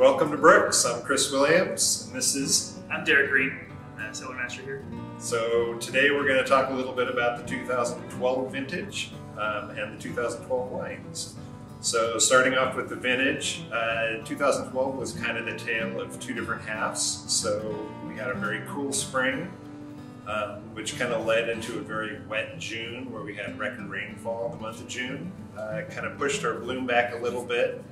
Welcome to Brooks. I'm Chris Williams, and this is... I'm Derek Green. I'm the cellar master here. So today we're going to talk a little bit about the 2012 vintage and the 2012 wines. So starting off with the vintage, 2012 was kind of the tale of two different halves. So we had a very cool spring, which kind of led into a very wet June where we had record rainfall in the month of June. Kind of pushed our bloom back a little bit,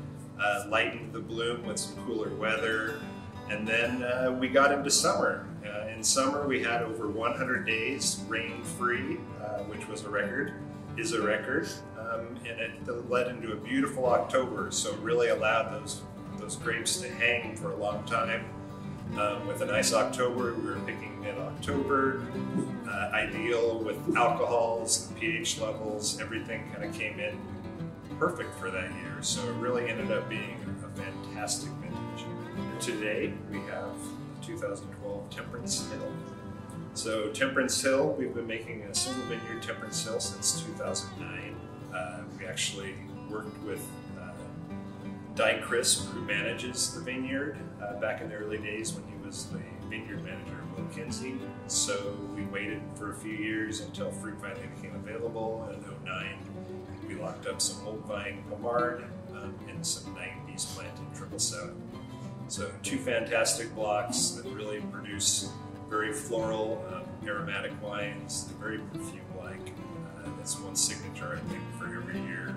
lightened the bloom with some cooler weather, and then we got into summer. In summer we had over 100 days rain-free, which was a record, is a record, and it led into a beautiful October, so it really allowed those grapes to hang for a long time. With a nice October, we were picking mid-October, ideal with alcohols, the pH levels, everything kind of came in perfect for that year. So it really ended up being a fantastic vintage. And today we have 2012 Temperance Hill. So Temperance Hill, we've been making a single vineyard Temperance Hill since 2009. We actually worked with Di Crisp, who manages the vineyard, back in the early days when he was the vineyard manager of Will Kinsey. So we waited for a few years until fruit finally became available. And in 2009, we locked up some old vine Pommard and some 90s planted 777. So two fantastic blocks that really produce very floral, aromatic wines, very perfume-like. That's one signature, I think, for every year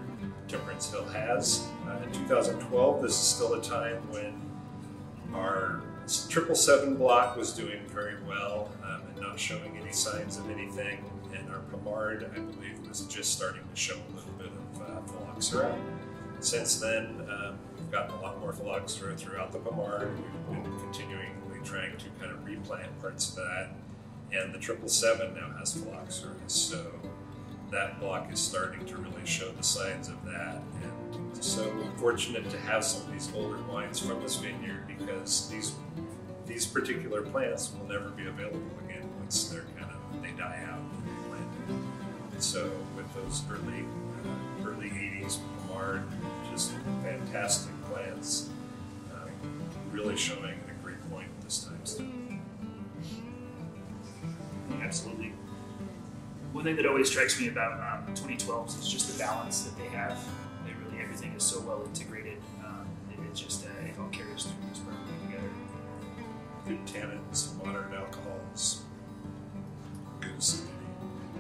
Temperance Hill has. In 2012, this is still a time when our 777 block was doing very well and not showing any signs of anything, and our Pommard, I believe, was just starting to show a little bit of phylloxera. Since then, we've gotten a lot more phylloxera throughout the Pommard. We've been continually trying to kind of replant parts of that, and the 777 now has phylloxera, so that block is starting to really show the signs of that. And so fortunate to have some of these older wines from this vineyard, because these particular plants will never be available again once they die out and they're planted. And so with those early 80s Pommard, just fantastic plants, really showing a great point at this time still. Absolutely. One thing that always strikes me about 2012s is just the balance that they have. Everything is so well integrated. It just it all carries through this perfectly together. Good tannins, moderate alcohols, good acidity.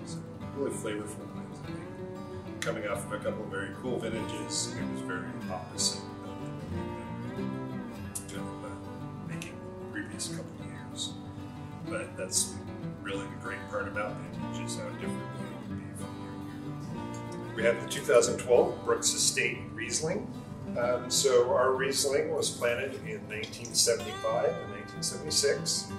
So really flavorful wines. I think. Coming off of a couple of very cool vintages, it was very opposite of what we've been making the previous couple of years. But that's really the great part about vintage, is how different they can be from year to year. We have the 2012 Brooks Estate Riesling. So our Riesling was planted in 1975 and 1976.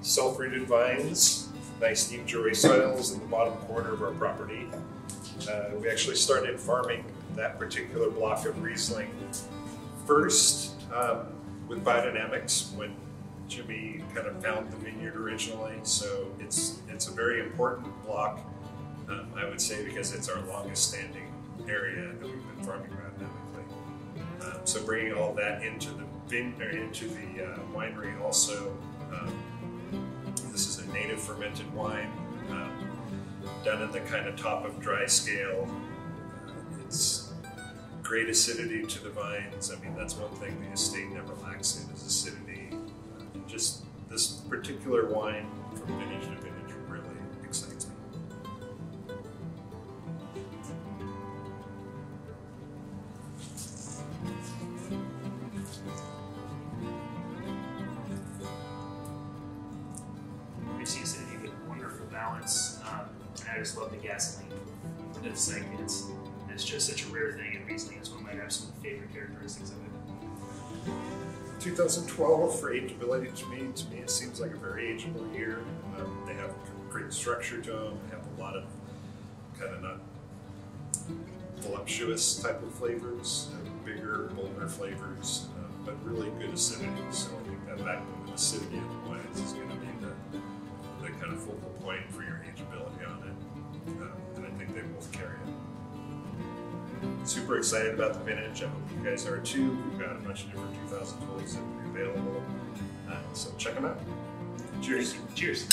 Self-rooted vines, nice deep joy soils in the bottom corner of our property. We actually started farming that particular block of Riesling first with biodynamics when Jimmy kind of found the vineyard originally. So it's a very important block, I would say, because it's our longest standing area that we've been farming biodynamically. So bringing all that into the winery also. This is a native fermented wine, done in the kind of top of dry scale. It's great acidity to the vines. I mean, that's one thing the estate never lacks in, is acidity. Just this particular wine from vintage to vintage really excites me. We see acidity with wonderful balance, and I just love the gasoline. It's like it's just such a rare thing, and Riesling is one of my absolute favorite characteristics of it. 2012 for ageability, to me it seems like a very ageable year. They have great structure to them. They have a lot of kind of not voluptuous type of flavors, bigger, bolder flavors, but really good acidity. So I think that back to the acidity of the wines is going to be the kind of focal point for your ageability on it, and I think they both carry it. super excited about the vintage. I hope you guys are too. We've got a bunch of different 2012s that will be available. So check them out. Cheers. Cheers.